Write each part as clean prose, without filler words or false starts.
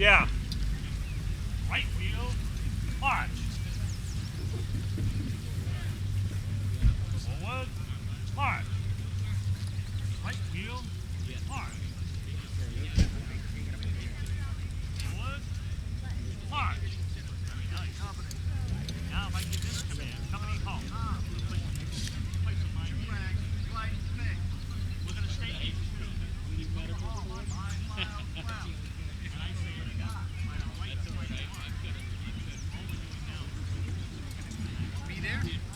Yeah. Right wheel, march. Forward, march. Right wheel, march. Forward, march. Now if I give this command, company halt. We're going to stay here.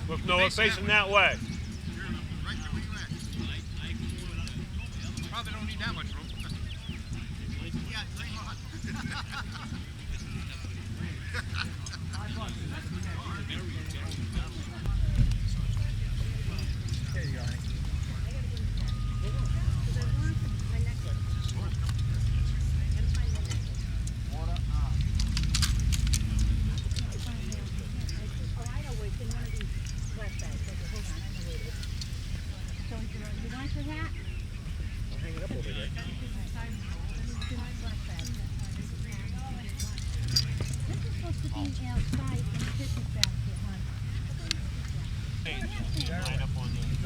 Look, no, we're facing that way. Right there where you at. Probably don't need that much room. Yeah, 3 months. There you are.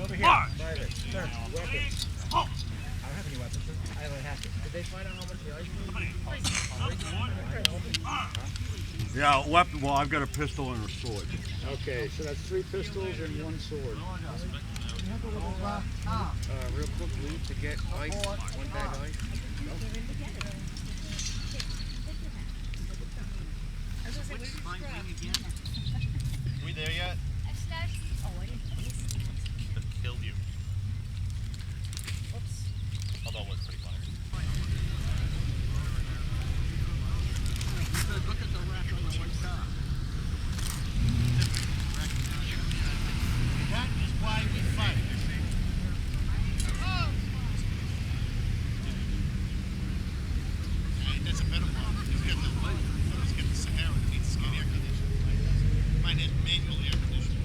Over here. March. Sir, weapons. I don't have any weapons, sir. I only have to. Did they find out how much the ice was? Yeah, weapon. Well, I've got a pistol and a sword. Okay, so that's 3 pistols and 1 sword. Real quick, leave to get ice. 1 bag of ice. Are we there yet? Killed you. Oops. Although it was pretty funny. Look at the rack on the white car. That is why we fight. That's a better one. Let's get the Sahara that needs to get air conditioning. Mine has manual air conditioning.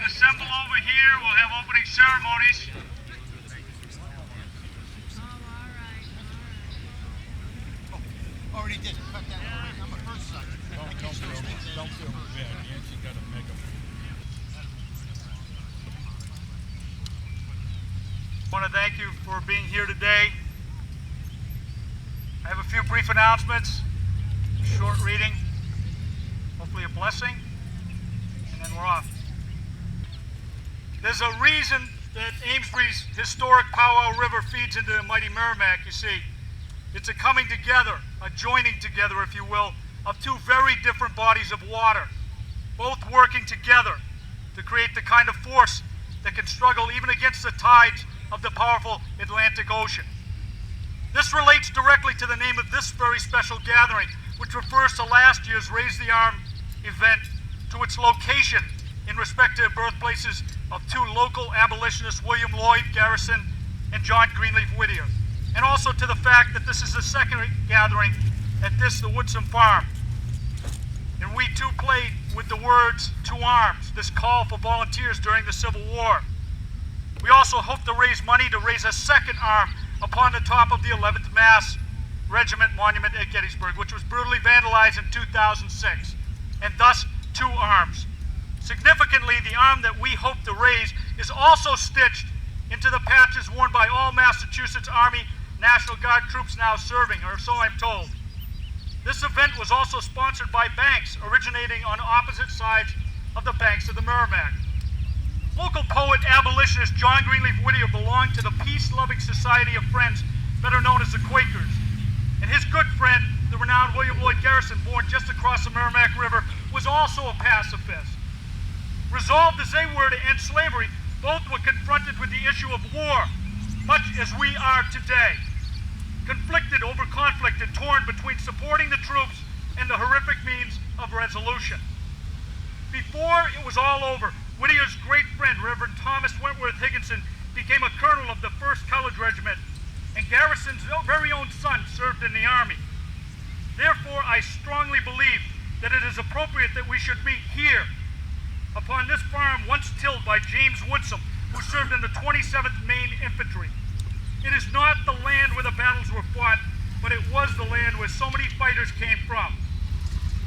Assemble over here. We'll have opening ceremonies. Already did. Cut that away. I'm a first son. Don't feel bad. Nancy got to make a. I want to thank you for being here today. I have a few brief announcements, short reading, hopefully a blessing, and then we're off. There's a reason that Amesbury's historic Powwow River feeds into the mighty Merrimack, you see. It's a coming together, a joining together, if you will, of 2 very different bodies of water, both working together to create the kind of force that can struggle even against the tides of the powerful Atlantic Ocean. This relates directly to the name of this very special gathering, which refers to last year's Raise the Arm event, to its location in respective birthplaces of 2 local abolitionists, William Lloyd Garrison and John Greenleaf Whittier, and also to the fact that this is the second gathering at the Woodsom Farm. And we too played with the words "to arms," this call for volunteers during the Civil War. We also hope to raise money to raise a second arm upon the top of the 11th Mass Regiment Monument at Gettysburg, which was brutally vandalized in 2006, and thus 2 arms. Significantly, the arm that we hope to raise is also stitched into the patches worn by all Massachusetts Army National Guard troops now serving, or so I'm told. This event was also sponsored by banks originating on opposite sides of the banks of the Merrimack. Local poet abolitionist John Greenleaf Whittier belonged to the peace-loving Society of Friends, better known as the Quakers. And his good friend, the renowned William Lloyd Garrison, born just across the Merrimack River, was also a pacifist. Resolved as they were to end slavery, both were confronted with the issue of war, much as we are today. Conflicted over conflict and torn between supporting the troops and the horrific means of resolution. Before it was all over, Whittier's great friend, Reverend Thomas Wentworth Higginson, became a colonel of the 1st Colored Regiment, and Garrison's very own son served in the Army. Therefore, I strongly believe that it is appropriate that we should meet here, upon this farm once tilled by James Woodsom, who served in the 27th Maine Infantry. It is not the land where the battles were fought, but it was the land where so many fighters came from.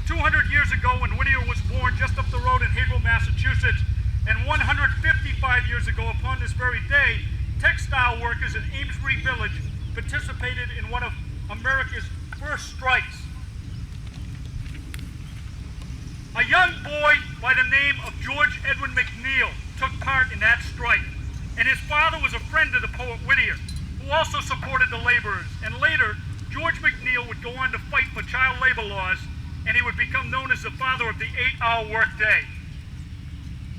200 years ago, when Whittier was born just up the road in Haverhill, Massachusetts, and 155 years ago upon this very day, textile workers in Amesbury Village participated in one of America's first strikes. A young boy by the name of George Edwin McNeil took part in that strike, and his father was a friend of the poet Whittier, who also supported the laborers. And later, George McNeil would go on to fight for child labor laws, and he would become known as the father of the 8-hour workday.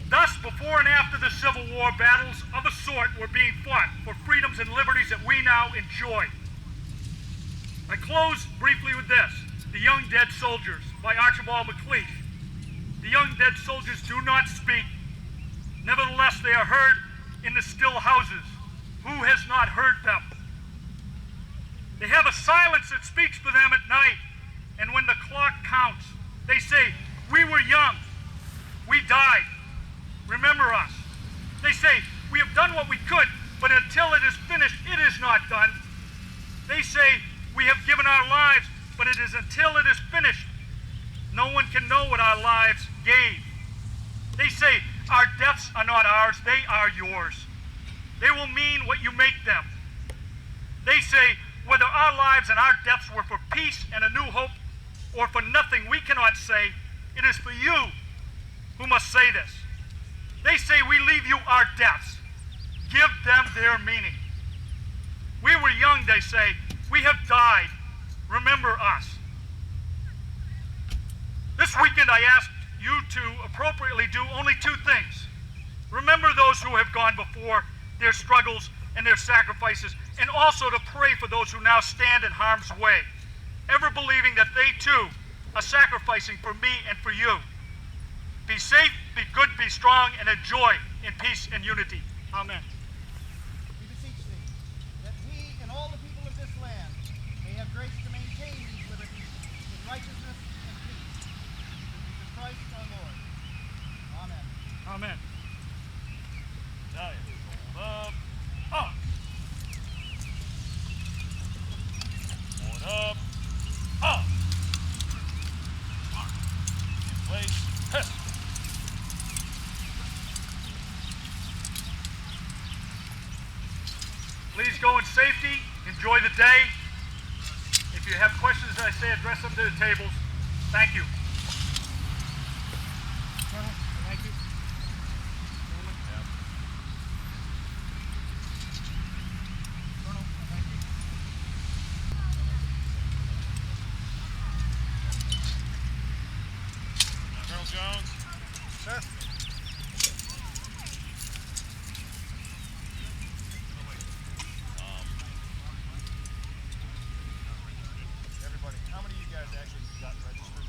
Thus, before and after the Civil War, battles of a sort were being fought for freedoms and liberties that we now enjoy. I close briefly with this, The Young Dead Soldiers by Archibald MacLeish. The young dead soldiers do not speak. Nevertheless, they are heard in the still houses. Who has not heard them? They have a silence that speaks for them at night, and when the clock counts, they say, "We were young. We died. Remember us." They say, "We have done what we could, but until it is finished, it is not done." They say, "We have given our lives, but it is until it is finished. No one can know what our lives gave." They say, "Our deaths are not ours, they are yours. They will mean what you make them." They say, "Whether our lives and our deaths were for peace and a new hope, or for nothing, we cannot say. It is for you who must say this." They say, "We leave you our deaths. Give them their meaning." We were young, they say. We have died. Remember us. This weekend I asked you to appropriately do only 2 things. Remember those who have gone before, their struggles and their sacrifices, and also to pray for those who now stand in harm's way, ever believing that they too are sacrificing for me and for you. Be safe, be good, be strong, and enjoy in peace and unity. Amen. We beseech thee, that we and all the people of this land may have grace to maintain these liberties in righteousness and peace. Through Jesus Christ our Lord. Amen. Amen. Up. One up. Up. In place. Heh. Please go in safety. Enjoy the day. If you have questions, as I say, address them to the tables. Thank you. Thank you. Colonel Jones. Sir? Everybody, how many of you guys actually got registered?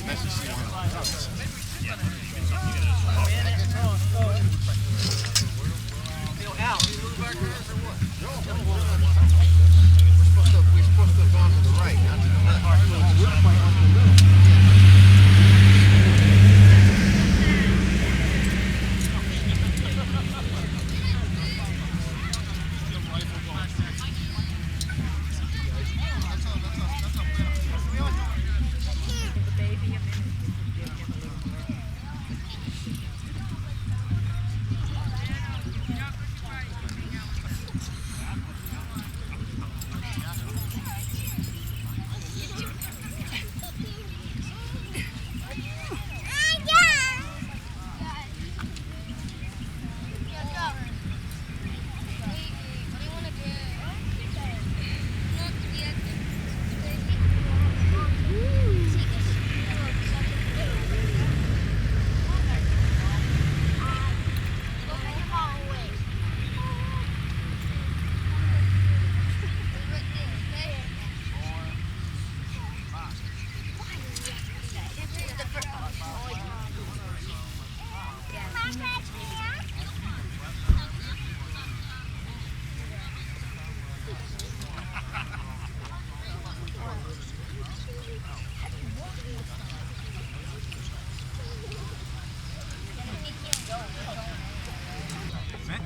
Nice to see you.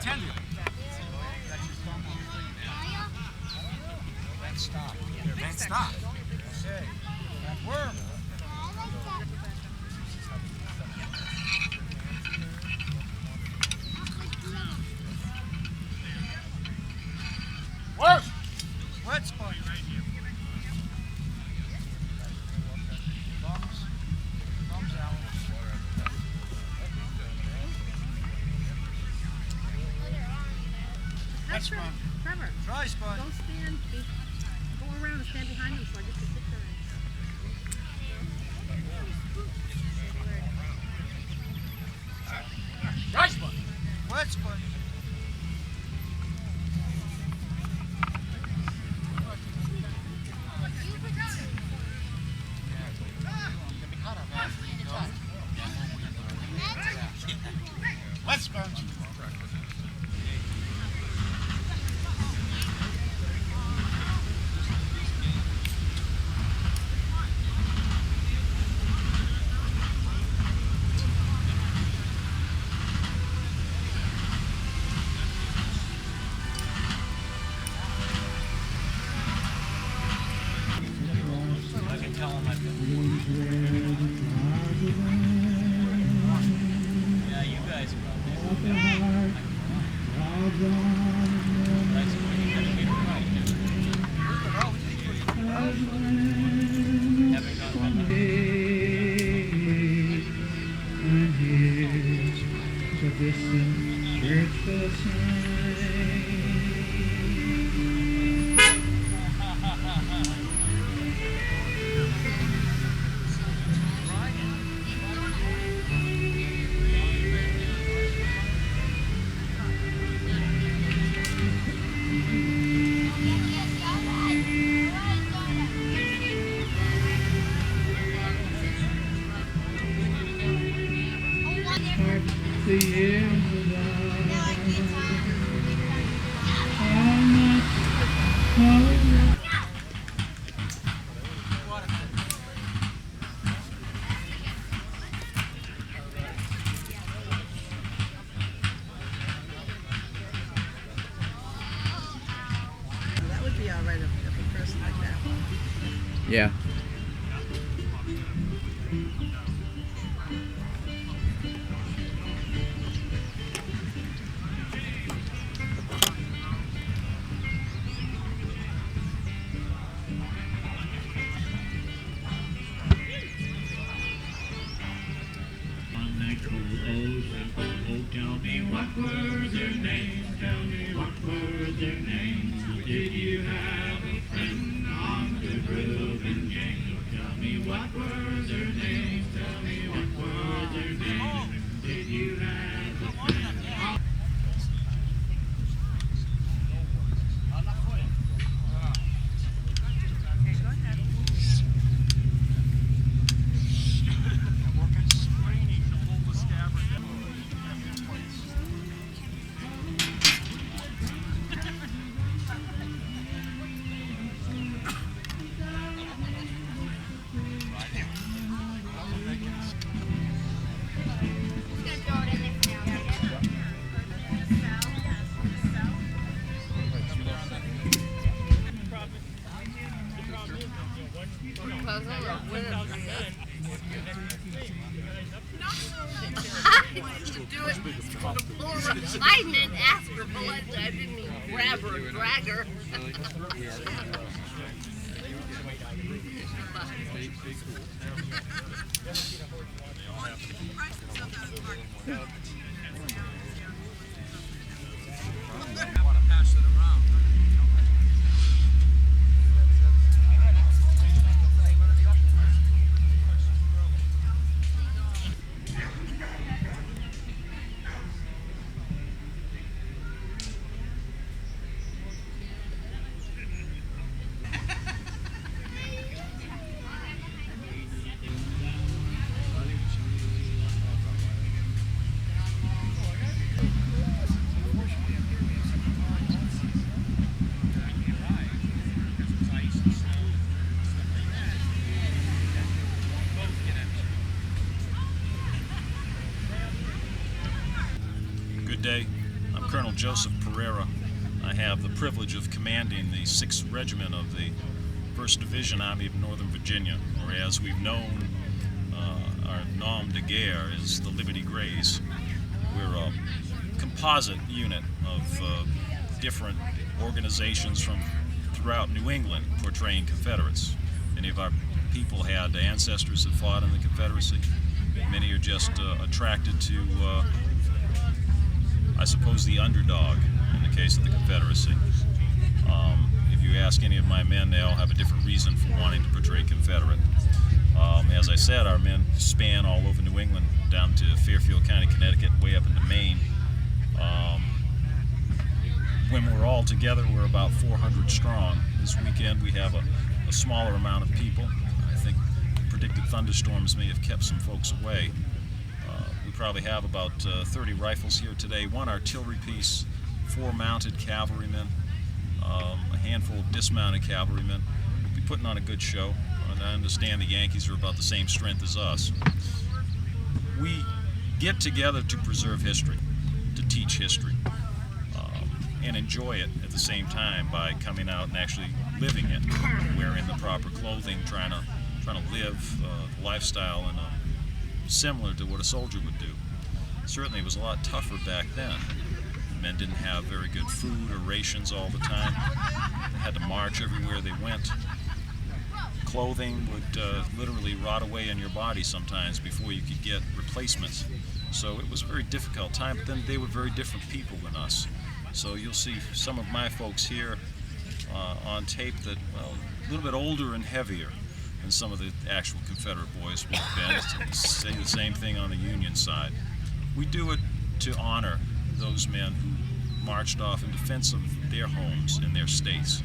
intended. Then stop. Then stop. Okay. That worm. Work! Wet sponge. Thumbs out. Wet sponge. Trevor, Dry sponge. go around and stand behind him so I get the picture. Dry sponge. Wet sponge. Wet sponge. That would be all right if a person like that. Yeah. Tell me what were their names, tell me what were their names. Did you have a friend on the Reuben gang? Tell me what were their names, tell me what were their names. Did you have a friend? I didn't ask for Belinda. I didn't even grab her and drag her. Colonel Joseph Pereira. I have the privilege of commanding the 6th Regiment of the 1st Division Army of Northern Virginia, or as we've known, our nom de guerre is the Liberty Greys. We're a composite unit of different organizations from throughout New England portraying Confederates. Many of our people had ancestors that fought in the Confederacy. Many are just attracted to, I suppose, the underdog in the case of the Confederacy. If you ask any of my men, they all have a different reason for wanting to portray Confederate. As I said, our men span all over New England, down to Fairfield County, Connecticut, way up into Maine. When we're all together, we're about 400 strong. This weekend we have a smaller amount of people. I think predicted thunderstorms may have kept some folks away. We probably have about 30 rifles here today, 1 artillery piece, 4 mounted cavalrymen, a handful of dismounted cavalrymen. We'll be putting on a good show. And I understand the Yankees are about the same strength as us. We get together to preserve history, to teach history, and enjoy it at the same time by coming out and actually living it, wearing the proper clothing, trying to live the lifestyle similar to what a soldier would do. Certainly it was a lot tougher back then. Men didn't have very good food or rations all the time. They had to march everywhere they went. Clothing would literally rot away in your body sometimes before you could get replacements. So it was a very difficult time, but then they were very different people than us. So you'll see some of my folks here on tape that, well, a little bit older and heavier than some of the actual Confederate boys would have been. Say the same thing on the Union side. We do it to honor those men who marched off in defense of their homes and their states.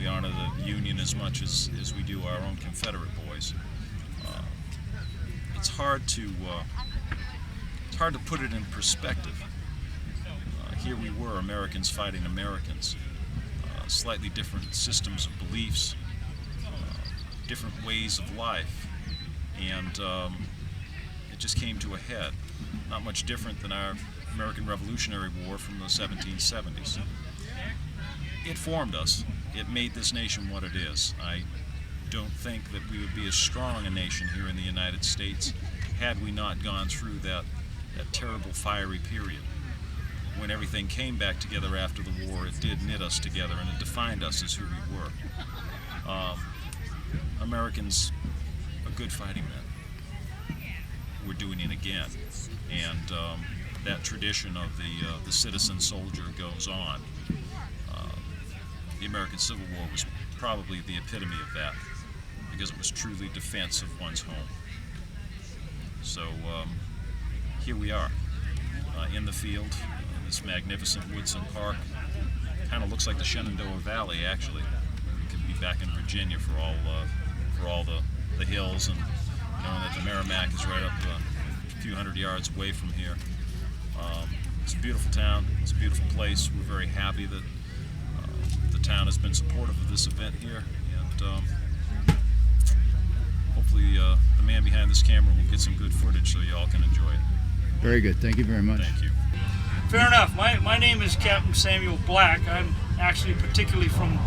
We honor the Union as much as we do our own Confederate boys. It's hard to put it in perspective. Here we were, Americans fighting Americans, slightly different systems of beliefs, different ways of life, and it just came to a head. Not much different than our American Revolutionary War from the 1770s. It formed us. It made this nation what it is. I don't think that we would be as strong a nation here in the United States had we not gone through that terrible fiery period. When everything came back together after the war, it did knit us together and it defined us as who we were. Americans are good fighting men. We're doing it again. And that tradition of the citizen soldier goes on. The American Civil War was probably the epitome of that, because it was truly defense of one's home. So here we are in the field, this magnificent Woodsom Park. Kind of looks like the Shenandoah Valley, actually. We could be back in Virginia for all the hills, and knowing that the Merrimack is right up a few hundred yards away from here. It's a beautiful town. It's a beautiful place. We're very happy that the town has been supportive of this event here, and hopefully the man behind this camera will get some good footage so you all can enjoy it. Very good. Thank you very much. Thank you. Fair enough. My name is Captain Samuel Black. I'm actually particularly from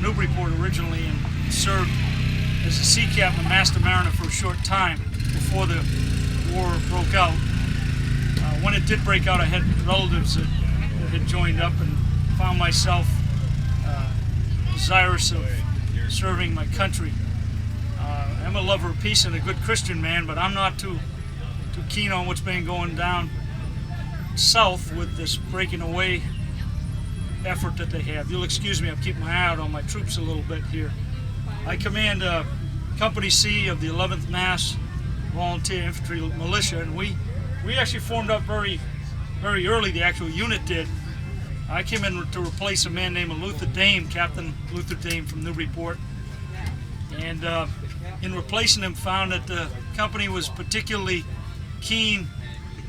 Newburyport originally, and served as a sea captain and master mariner for a short time before the war broke out. When it did break out, I had relatives that had joined up, and found myself desirous of serving my country. I'm a lover of peace and a good Christian man, but I'm not too keen on what's been going down south with this breaking away effort that they have. You'll excuse me, I'm keeping my eye out on my troops a little bit here. I command Company C of the 11th Mass Volunteer Infantry Militia, and we actually formed up very early, the actual unit did. I came in to replace a man named Luther Dame, Captain Luther Dame from Newburyport, and in replacing him found that the company was particularly keen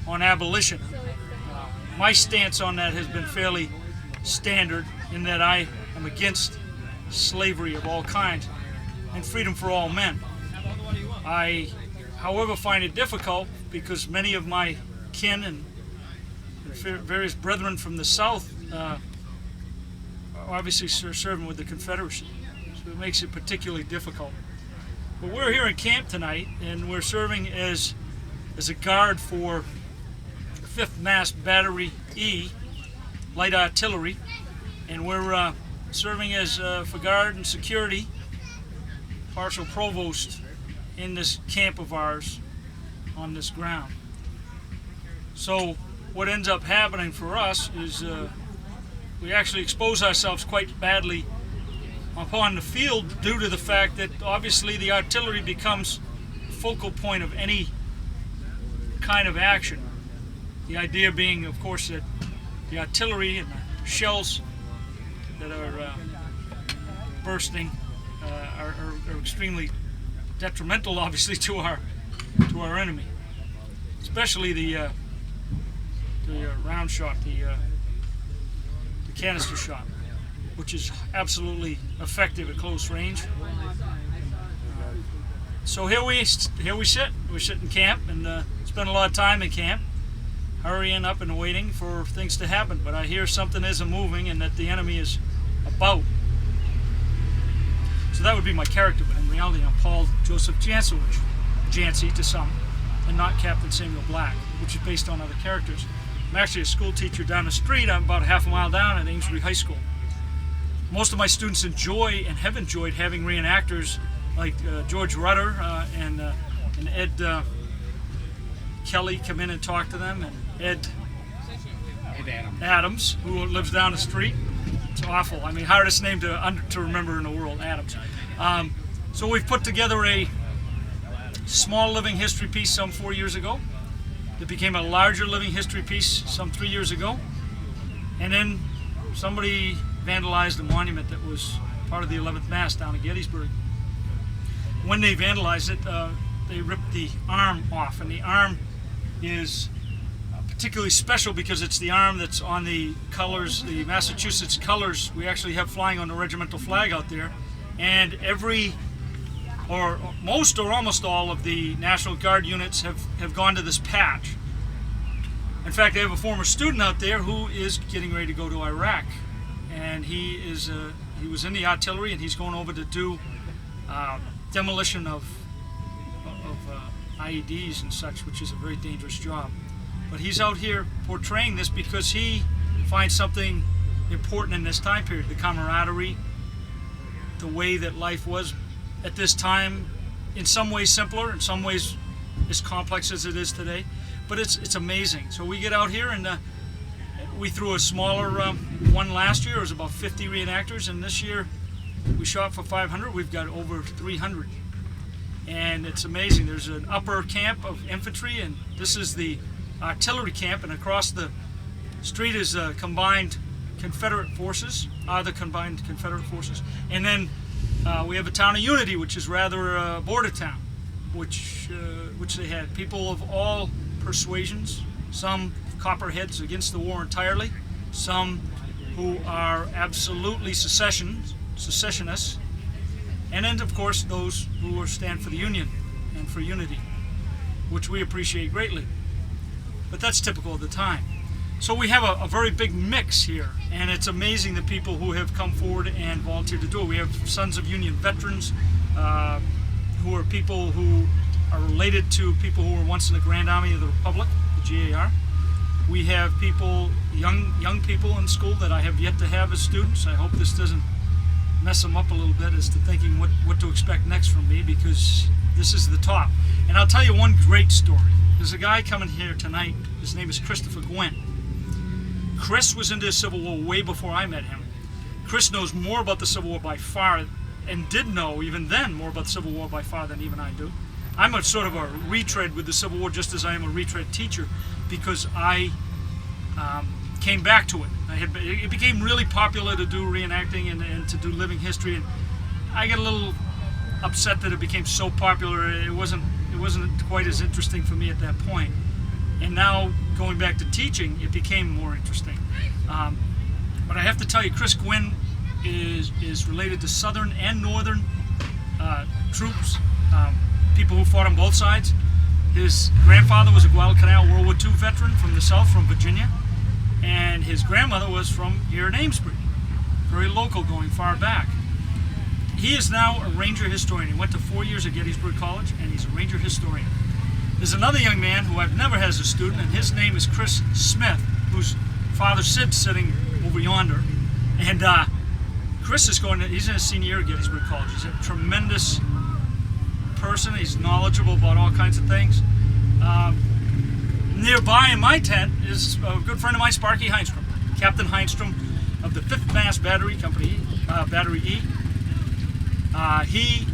on abolition. My stance on that has been fairly standard, in that I am against slavery of all kinds and freedom for all men. I, however, find it difficult because many of my kin and various brethren from the South are obviously serving with the Confederacy, so it makes it particularly difficult. But we're here in camp tonight, and we're serving as a guard for 5th Mass Battery E, Light Artillery, and we're serving as for guard and security, partial provost in this camp of ours on this ground. So what ends up happening for us is we actually expose ourselves quite badly upon the field due to the fact that obviously the artillery becomes the focal point of any kind of action. The idea being, of course, that the artillery and the shells that are bursting are extremely detrimental, obviously, to our enemy, especially the round shot, the canister shot, which is absolutely effective at close range. So here we sit. We sit in camp and spend a lot of time in camp, hurrying up and waiting for things to happen. But I hear something isn't moving and that the enemy is about. So that would be my character, but in reality I'm Paul Joseph Jancy to some, and not Captain Samuel Black, which is based on other characters. I'm actually a school teacher down the street. I'm about half a mile down at Amesbury High School. Most of my students enjoy and have enjoyed having reenactors like George Rutter and Ed Kelly come in and talk to them, and Ed Adams, who lives down the street. It's awful. I mean, hardest name to remember in the world, Adams. So we've put together a small living history piece some 4 years ago. It became a larger living history piece some 3 years ago. And then somebody vandalized a monument that was part of the 11th Mass down in Gettysburg. When they vandalized it, they ripped the arm off, and the arm is particularly special because it's the arm that's on the colors, the Massachusetts colors we actually have flying on the regimental flag out there. And every, or most or almost all of the National Guard units have gone to this patch. In fact, I have a former student out there who is getting ready to go to Iraq. And he was in the artillery, and he's going over to do demolition of IEDs and such, which is a very dangerous job. But he's out here portraying this because he finds something important in this time period, the camaraderie, the way that life was at this time, in some ways simpler, in some ways as complex as it is today. But it's amazing. So we get out here, and we threw a smaller one last year. It was about 50 reenactors, and this year we shot for 500. We've got over 300. And it's amazing. There's an upper camp of infantry, and this is the artillery camp, and across the street is combined Confederate forces, the combined Confederate forces. And then we have a town of Unity, which is rather a border town, which they had people of all persuasions, some copperheads against the war entirely, some who are absolutely secessionists, and then of course those who stand for the Union and for unity, which we appreciate greatly. But that's typical of the time. So we have a very big mix here, and it's amazing the people who have come forward and volunteered to do it. We have Sons of Union veterans who are people who are related to people who were once in the Grand Army of the Republic, the GAR. We have people, young people in school that I have yet to have as students. I hope this doesn't mess them up a little bit as to thinking what to expect next from me, because this is the top. And I'll tell you one great story. There's a guy coming here tonight. His name is Christopher Gwynn. Chris was into the Civil War way before I met him. Chris knows more about the Civil War by far, and did know even then more about the Civil War by far than even I do. I'm a sort of a retread with the Civil War, just as I am a retread teacher, because I came back to it. It became really popular to do reenacting and to do living history, and I get a little upset that it became so popular. It wasn't quite as interesting for me at that point. And now going back to teaching, it became more interesting. But I have to tell you, Chris Gwynn is related to Southern and Northern troops, people who fought on both sides. His grandfather was a Guadalcanal World War II veteran from the South, from Virginia, And his grandmother was from here in Amesbury, very local, going far back. He is now a ranger historian. He went to 4 years at Gettysburg College, and he's a ranger historian. There's another young man who I've never had as a student, and his name is Chris Smith, whose father Sid's sitting over yonder. And Chris is he's in his senior year at Gettysburg College. He's a tremendous person. He's knowledgeable about all kinds of things. Nearby in my tent is a good friend of mine, Sparky Heinstrom, Captain Heinstrom of the 5th Mass Battery Company, Battery E. He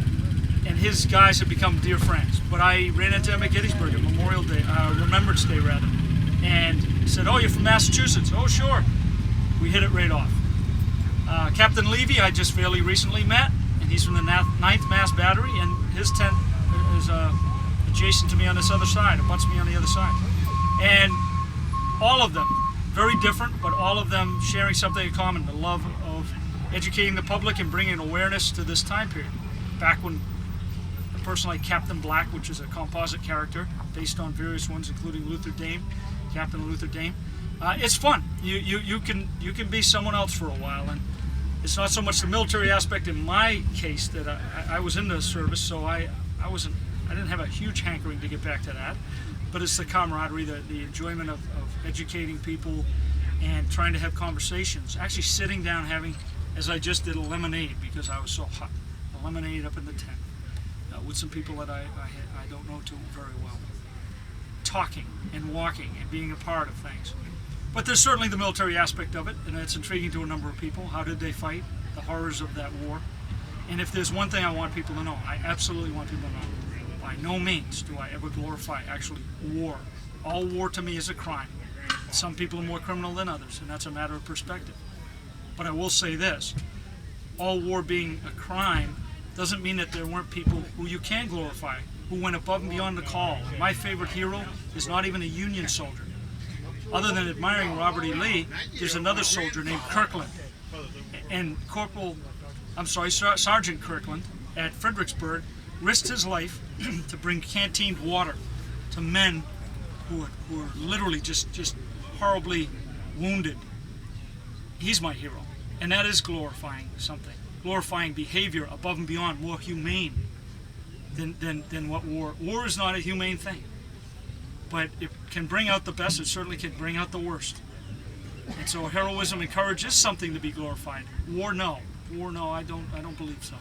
and his guys have become dear friends. But I ran into him at Gettysburg at Memorial Day, Remembrance Day rather, and he said, "Oh, you're from Massachusetts?" "Oh, sure." We hit it right off. Captain Levy I just fairly recently met, and he's from the 9th Mass Battery, and his tent is adjacent to me on this other side, abuts me on the other side. And all of them, very different, but all of them sharing something in common, the love of educating the public and bringing awareness to this time period. Back when a person like Captain Black, which is a composite character based on various ones, including Luther Dame, Captain Luther Dame, it's fun. You can be someone else for a while, and it's not so much the military aspect in my case that I was in the service, so I didn't have a huge hankering to get back to that, but it's the camaraderie, the enjoyment of educating people and trying to have conversations, actually sitting down having, as I just did, a lemonade because I was so hot, a lemonade up in the tent with some people that I don't know too very well, talking and walking and being a part of things. But there's certainly the military aspect of it, and it's intriguing to a number of people. How did they fight? The horrors of that war. And if there's one thing I want people to know, I absolutely want people to know, by no means do I ever glorify actually war. All war to me is a crime. Some people are more criminal than others, and that's a matter of perspective. But I will say this, all war being a crime doesn't mean that there weren't people who you can glorify, who went above and beyond the call. My favorite hero is not even a Union soldier. Other than admiring Robert E. Lee, there's another soldier named Kirkland. And Sergeant Kirkland at Fredericksburg risked his life to bring canteen water to men who are literally just horribly wounded. He's my hero. And that is glorifying something. Glorifying behavior above and beyond, more humane than what war. War is not a humane thing. But it can bring out the best, it certainly can bring out the worst. And so heroism and courage is something to be glorified. War, no. War, no, I don't believe so.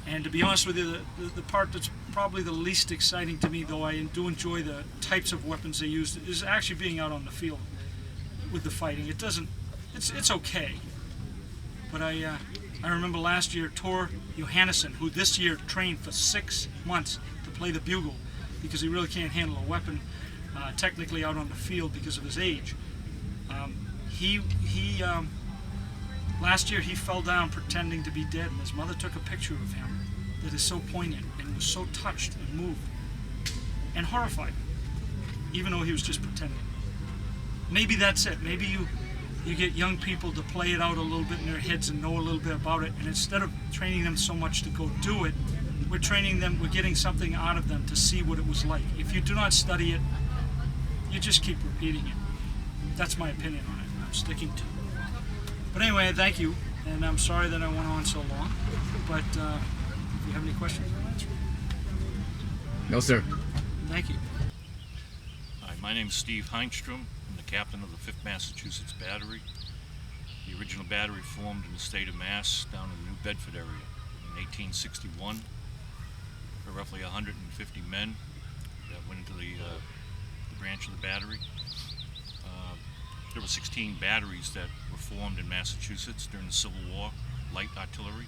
And to be honest with you, the part that's probably the least exciting to me, though I do enjoy the types of weapons they use, is actually being out on the field with the fighting. It's okay. But I remember last year, Tor Johannesson, who this year trained for 6 months to play the bugle, because he really can't handle a weapon technically out on the field because of his age. Last year he fell down pretending to be dead, and his mother took a picture of him that is so poignant and was so touched and moved and horrified, even though he was just pretending. Maybe that's it. Maybe you get young people to play it out a little bit in their heads and know a little bit about it, and instead of training them so much to go do it, we're training them, we're getting something out of them to see what it was like. If you do not study it, you just keep repeating it. That's my opinion on it. I'm sticking to it. But anyway, thank you, and I'm sorry that I went on so long, but if you have any questions, I'll answer. No, sir. Thank you. Hi, my name's Steve Heinstrom. I'm the captain of the 5th Massachusetts Battery. The original battery formed in the state of Mass down in the New Bedford area in 1861. There were roughly 150 men that went into the branch of the battery. There were 16 batteries that were formed in Massachusetts during the Civil War, light artillery.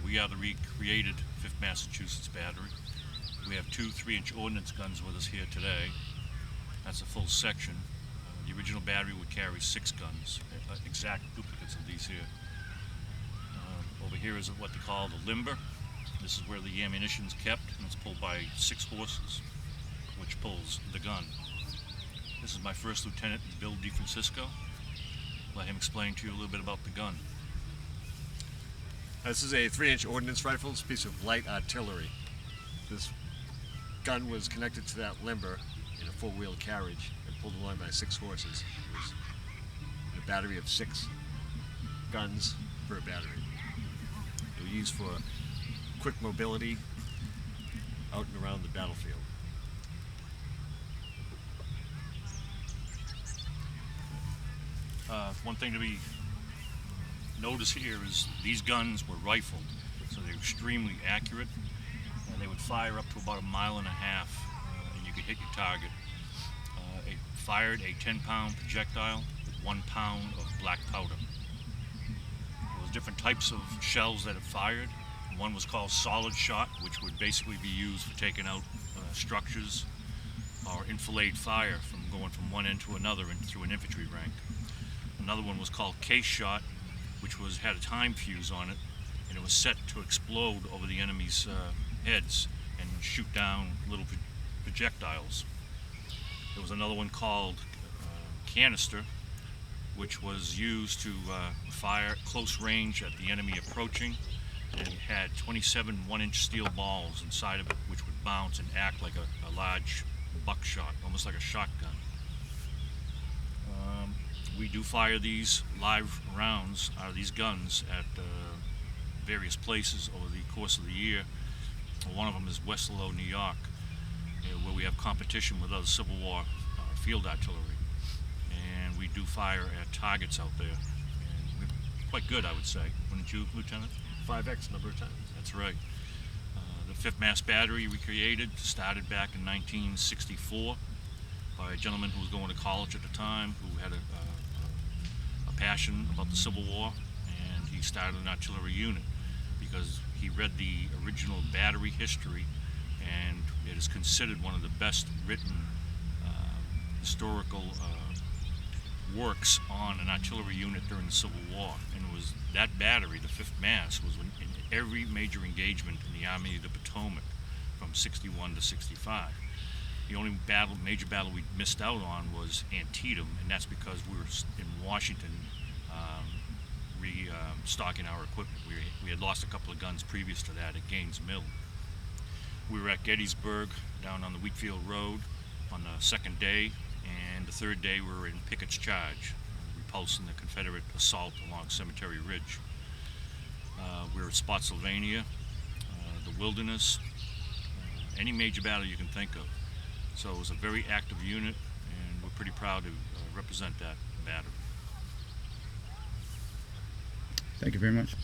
We are the recreated 5th Massachusetts Battery. We have 2 3-inch ordnance guns with us here today. That's a full section. The original battery would carry 6 guns, exact duplicates of these here. Over here is what they call the limber. This is where the ammunition's kept, and it's pulled by 6 horses, which pulls the gun. This is my first lieutenant, Bill DeFrancisco. Let him explain to you a little bit about the gun. This is a 3-inch ordnance rifle. It's a piece of light artillery. This gun was connected to that limber in a 4-wheel carriage and pulled along by 6 horses. It was a battery of 6 guns per battery. They were used for quick mobility out and around the battlefield. One thing to be noticed here is these guns were rifled, so they're extremely accurate, and they would fire up to about 1.5 miles, and you could hit your target. It fired a 10-pound projectile with 1 pound of black powder. There was different types of shells that it fired. One was called solid shot, which would basically be used for taking out structures or enfilade fire from going from one end to another and through an infantry rank. Another one was called case shot, which had a time fuse on it, and it was set to explode over the enemy's heads and shoot down little projectiles. There was another one called canister, which was used to fire at close range at the enemy approaching, and it had 27 1-inch steel balls inside of it, which would bounce and act like a large buckshot, almost like a shotgun. We do fire these live rounds out of these guns at various places over the course of the year. One of them is Westerlo, New York, where we have competition with other Civil War field artillery. And we do fire at targets out there. And we're quite good, I would say. Wouldn't you, Lieutenant? 5x number of times. That's right. The 5th Mass Battery we created started back in 1964 by a gentleman who was going to college at the time, who had a passion about the Civil War, and he started an artillery unit because he read the original battery history, and it is considered one of the best written historical works on an artillery unit during the Civil War. And it was that battery, the 5th Mass, was in every major engagement in the Army of the Potomac from 61 to 65. The only major battle we missed out on was Antietam, and that's because we were in Washington restocking our equipment. We had lost a couple of guns previous to that at Gaines Mill. We were at Gettysburg down on the Wheatfield Road on the 2nd day, and the 3rd day we were in Pickett's Charge, repulsing the Confederate assault along Cemetery Ridge. We were at Spotsylvania, the Wilderness, any major battle you can think of. So it was a very active unit, and we're pretty proud to represent that battery. Thank you very much.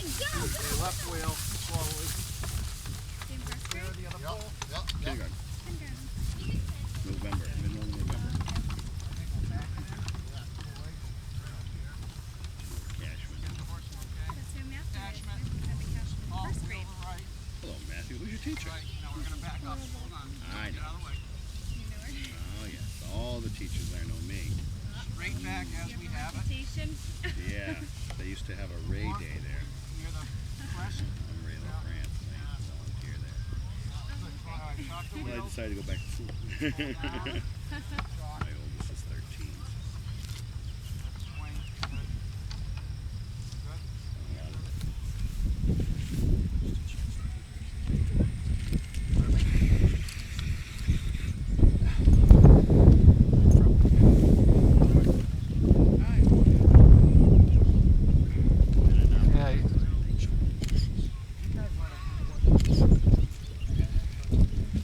Left wheel, slowly. Same first grade? Clear the other pole. Kindergarten. November, middle of November. Cashman. That's your math teacher. First grade. Hello, Matthew. Who's your teacher? Now we're gonna back up. Hold on. I know. You know her. Oh, yes. All the teachers there know me. Straight back as we have it. Reputation. Yeah. They used to have a Ray Day there. Near the crest. I'm Ray LaFrance. I volunteer there. All right, talk the Well, I wheels. decided to go back to school. My oldest is 13. Swing. Good. A lot of it. Hey.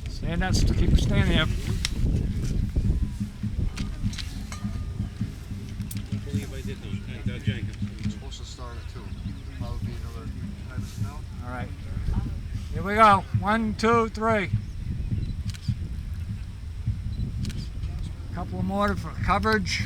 Stand up, keep it standing up. Supposed to start at 2. Probably another 10 minutes now. All right. Here we go. 1, 2, 3. Couple more for coverage.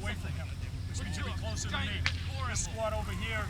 Away from him. Pretty closer to me. This squad over here,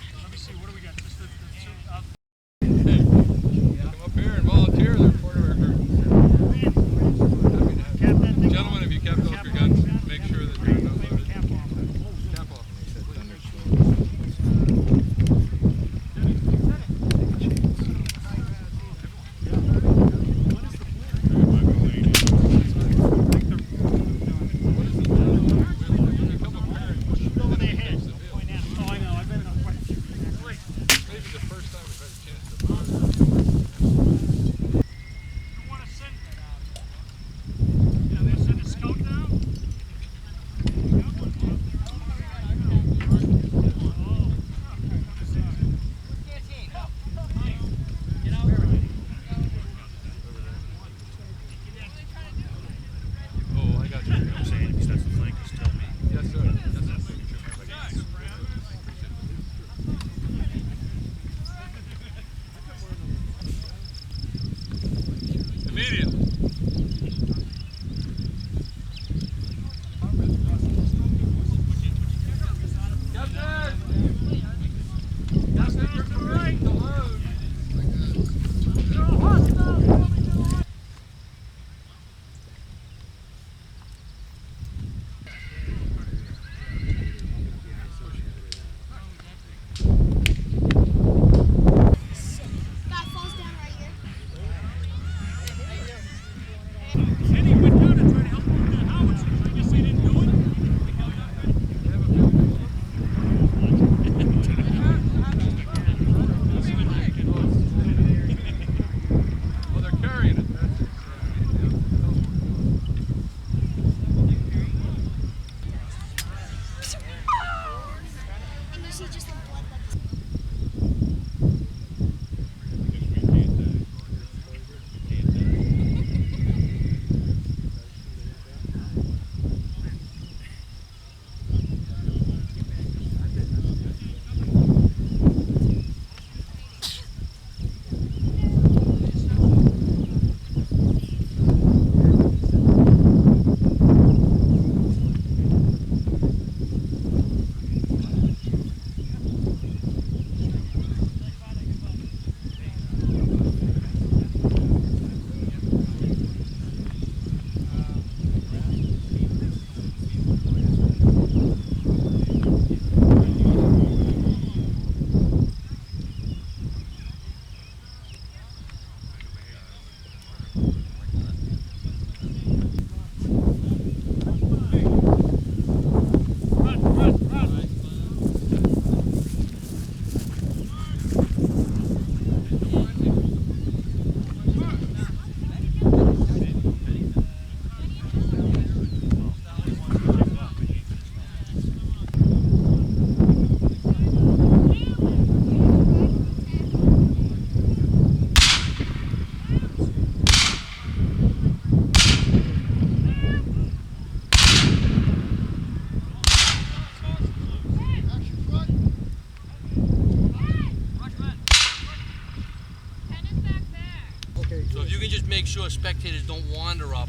sure spectators don't wander up.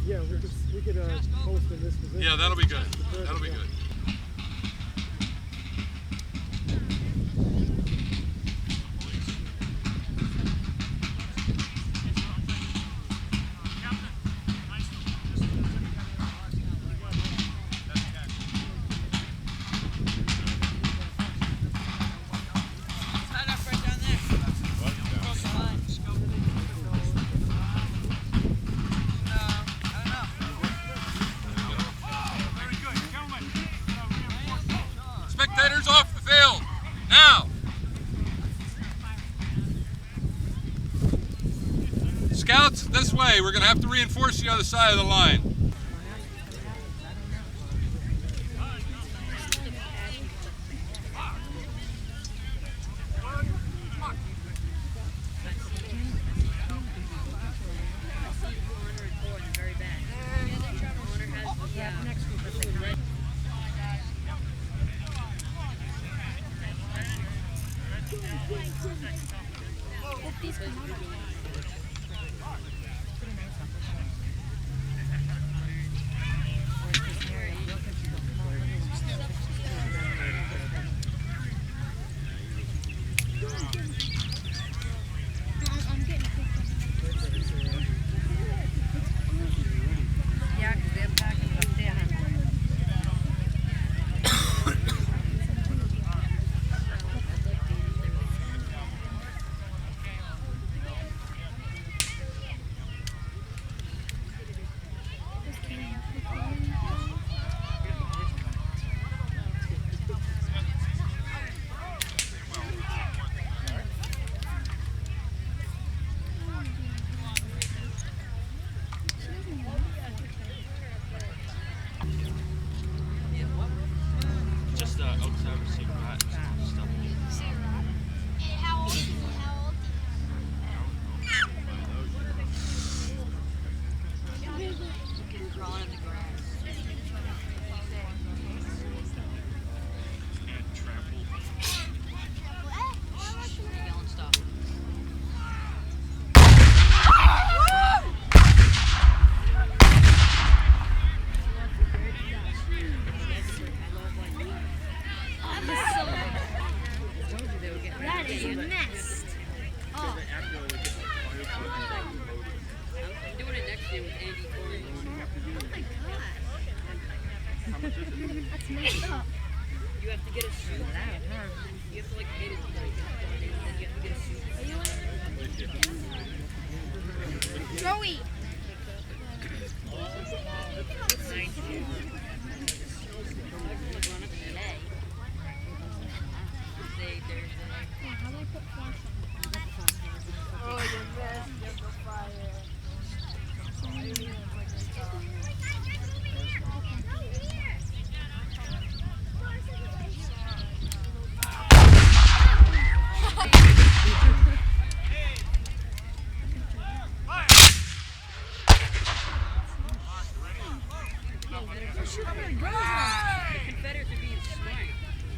Yeah, we could post in this position. Yeah, that'll be good. That'll be good. Spectators off the field, now! Scouts, this way. We're going to have to reinforce the other side of the line. That's messed up. You have to get a suit. You have to like hit it. You have to get a suit. Joey! How do I put flash on? Oh, you're best. You have to fire. The Confederates are being smart.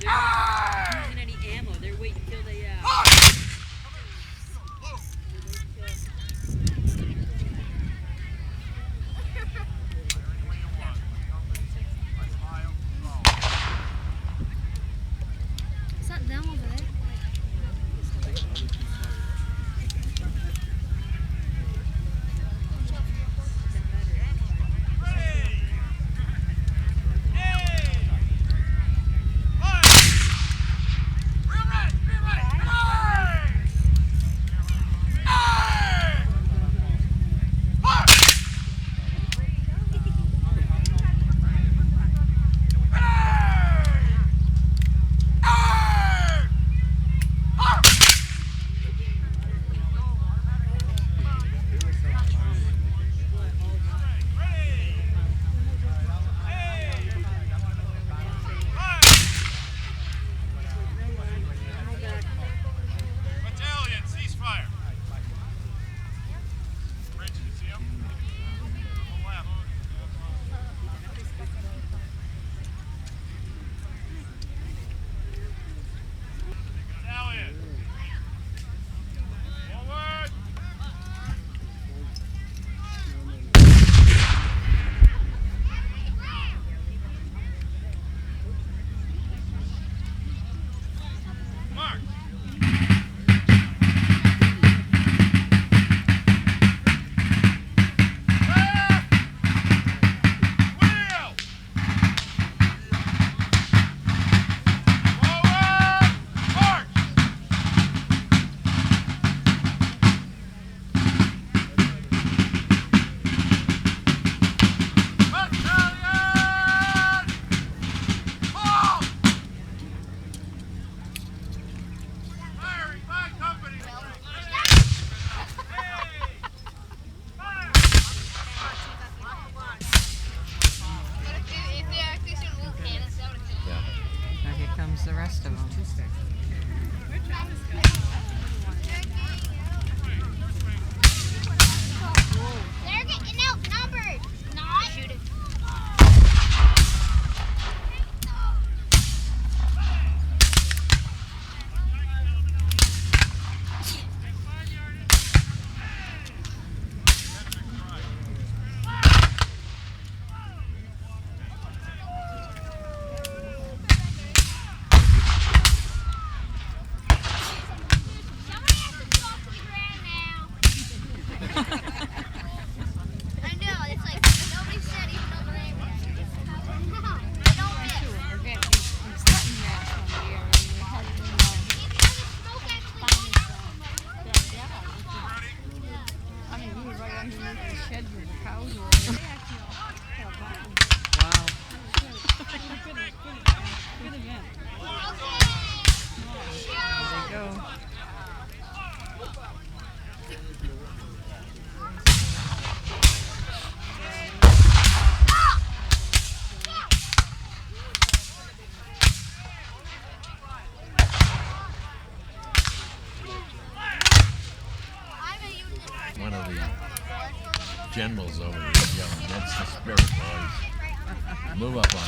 They're not using any ammo. They're waiting until they Is that them over there? Wow. There they go. One of the generals over there is yelling, "That's the spirit, boys. Move up on it."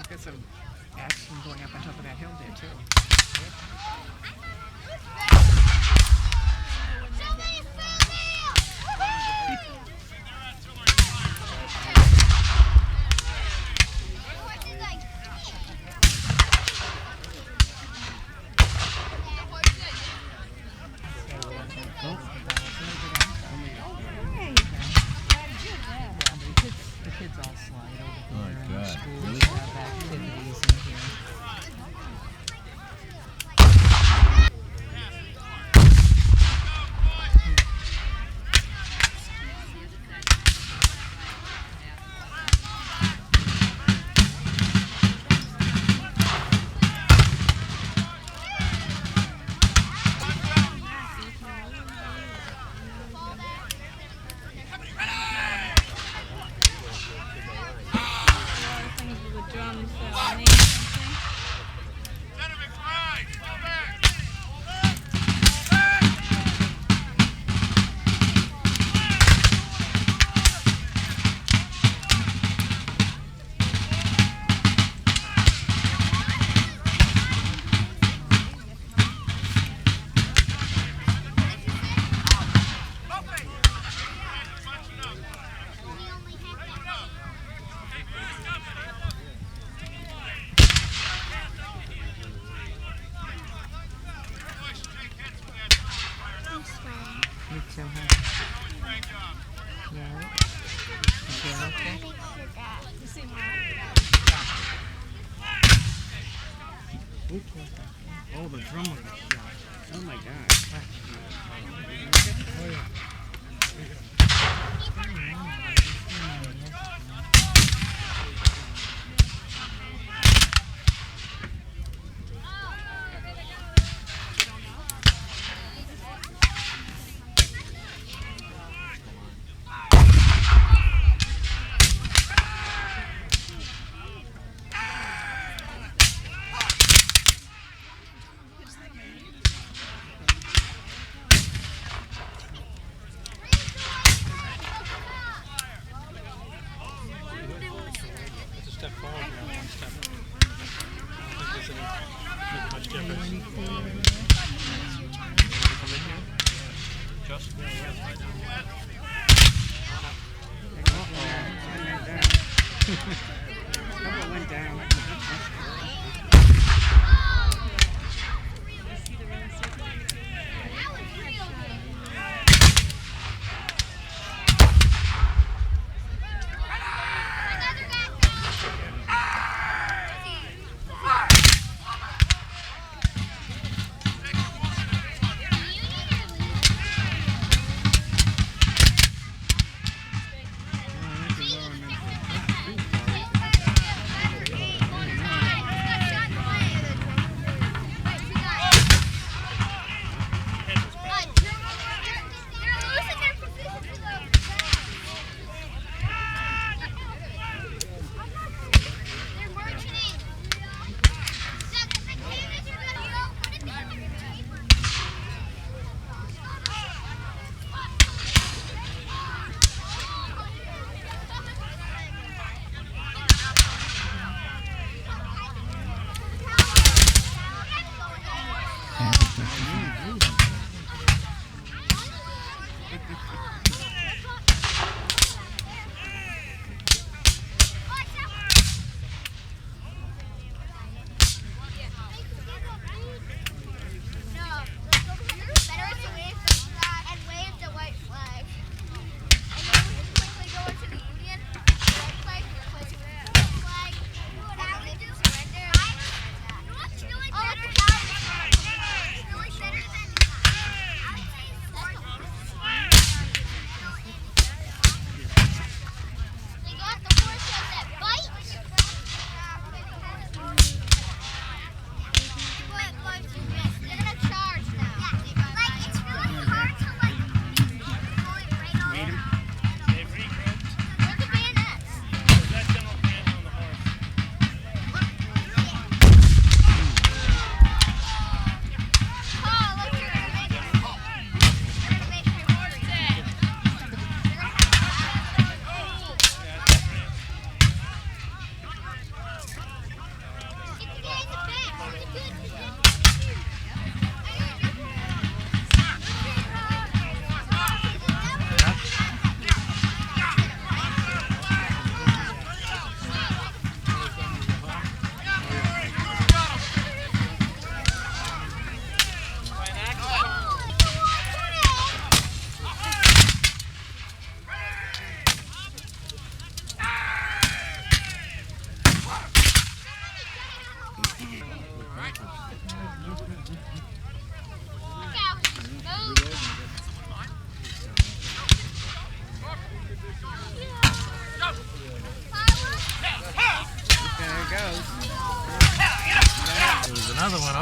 There's some action going up on top of that hill there too. The kids all slide over here. Oh, God. Schools Really? have activities in here. You too, huh? Yeah. You feel okay? Oh, the drum was shot. Oh my God. Oh yeah. Couple went down.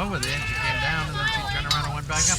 over there, and she came down, and then she turned around and went back up.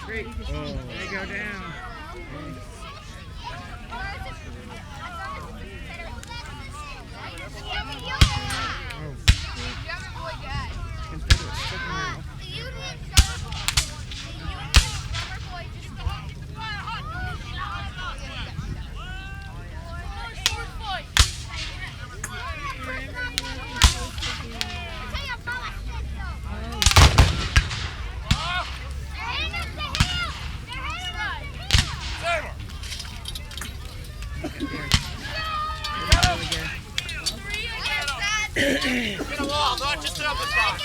They go down. Get a wall, not just up the side.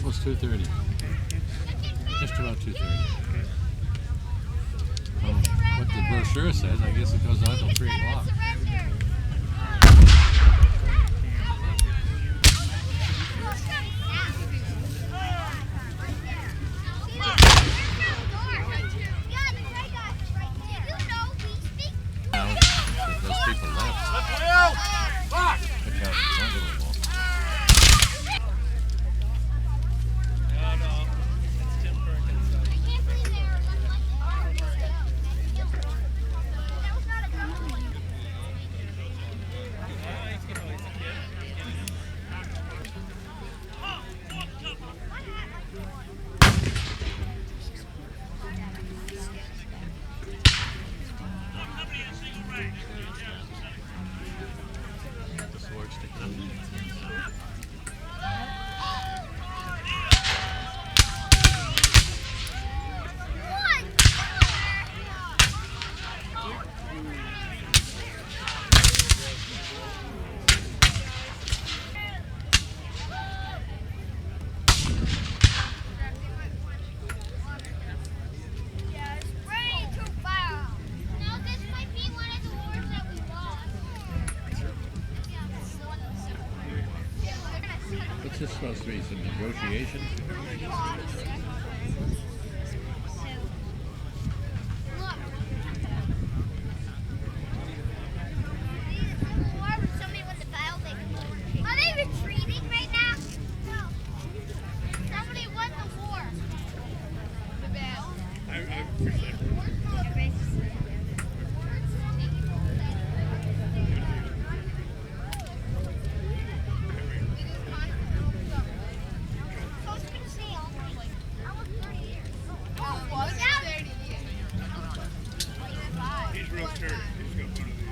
Almost 2:30. Just about 2:30. What the brochure says, I guess it goes on till 3 o'clock. Those people left. Look out the front of the wall. negotiation. Are they retreating right now? No. Somebody won the war. The bad. He's real sturdy. He's got one of these.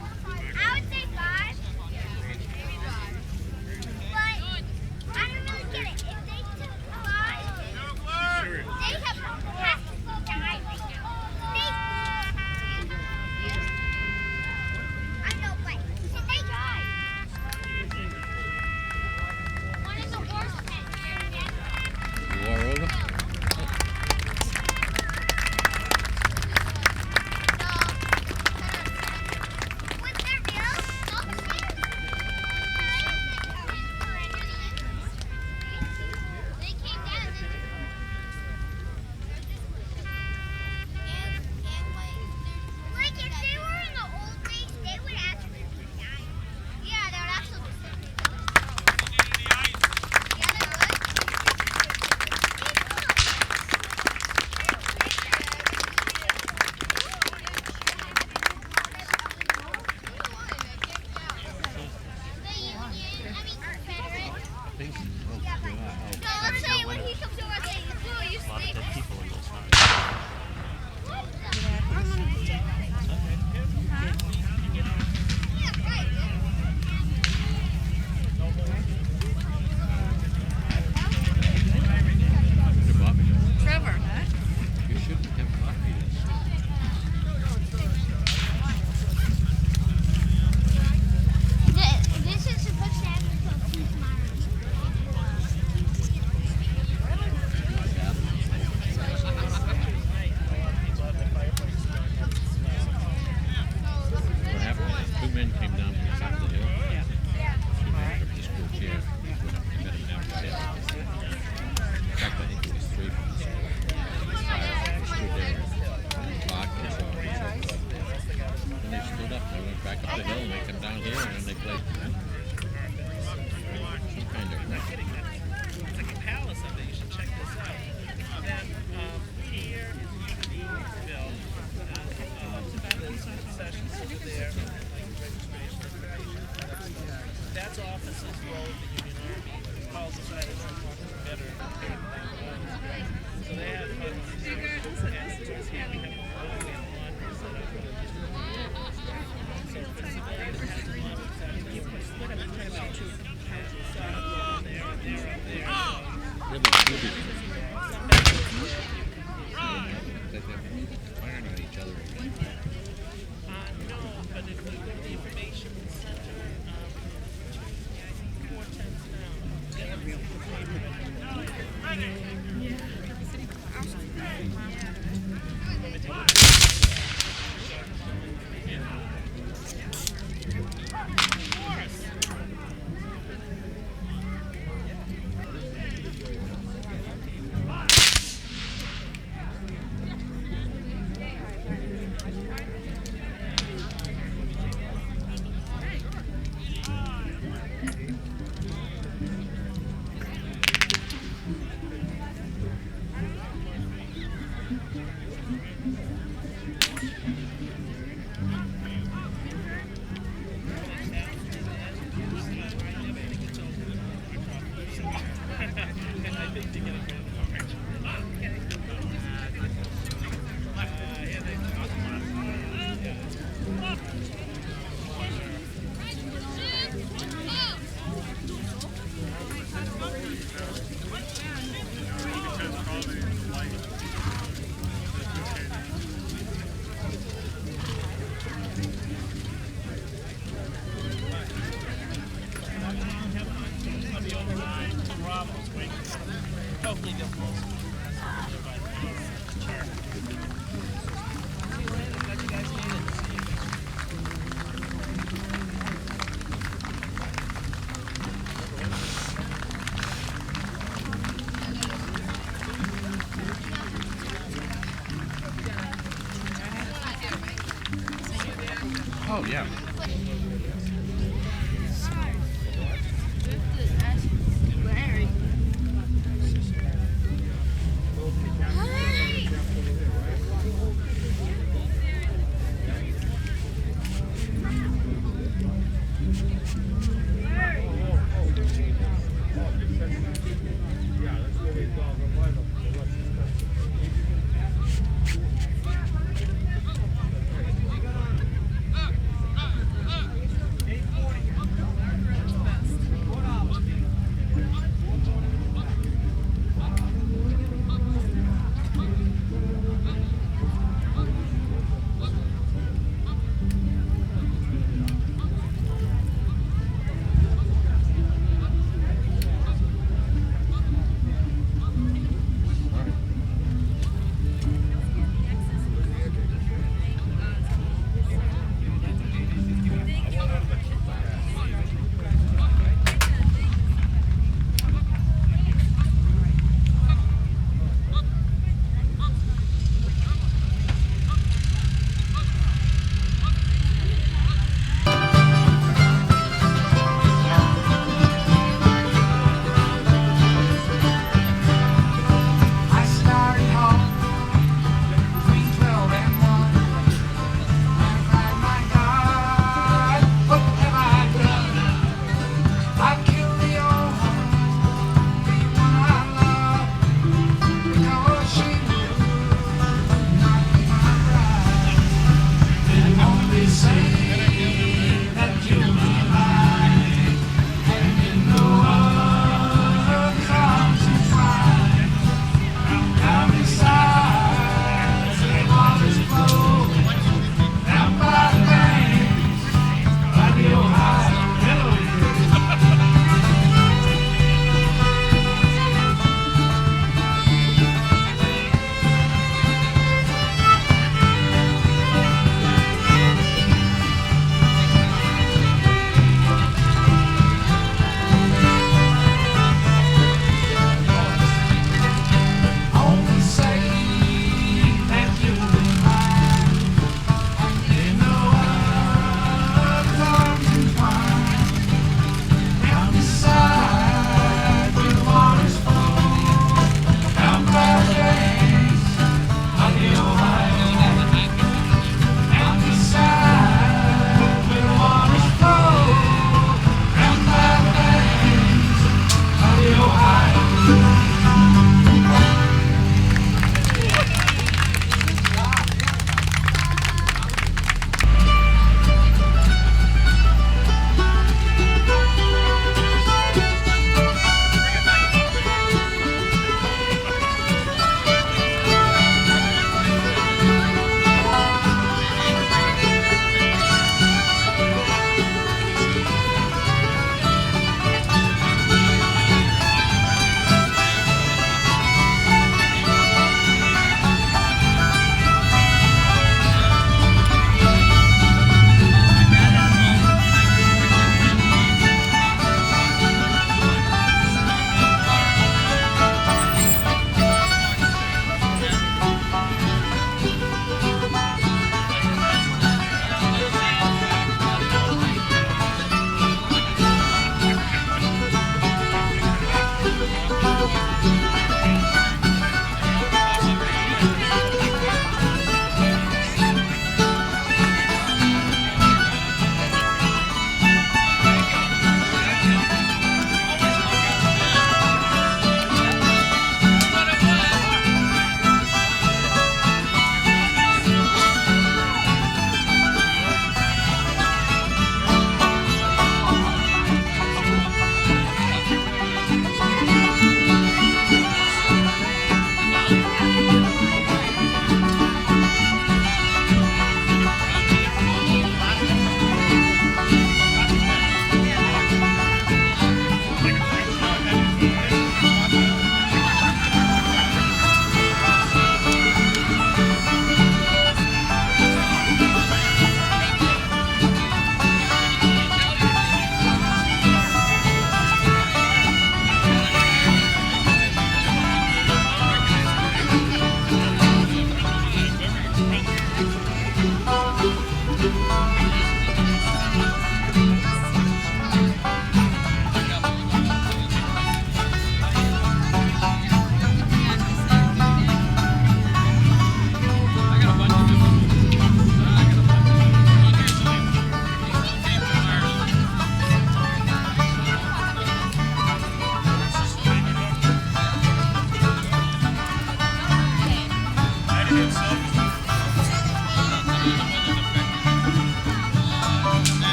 I would say 5. Maybe 5. But I don't really get it. If they took 5, they have to go down. I know, but should they die? One is a worse pet. War over? Oh, yeah.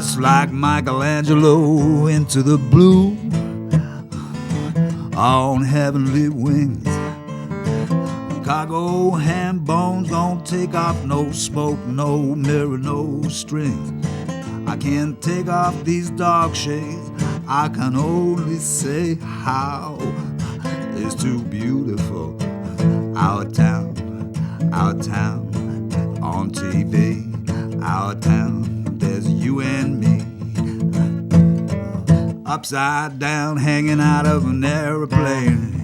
just like Michelangelo into the blue on heavenly wings. Cargo ham bones don't take off, no smoke, no mirror, no strings. I can't take off these dark shades. I can only say how it's too beautiful. Our town on TV. Our town, there's you and me. Upside down, hanging out of an airplane.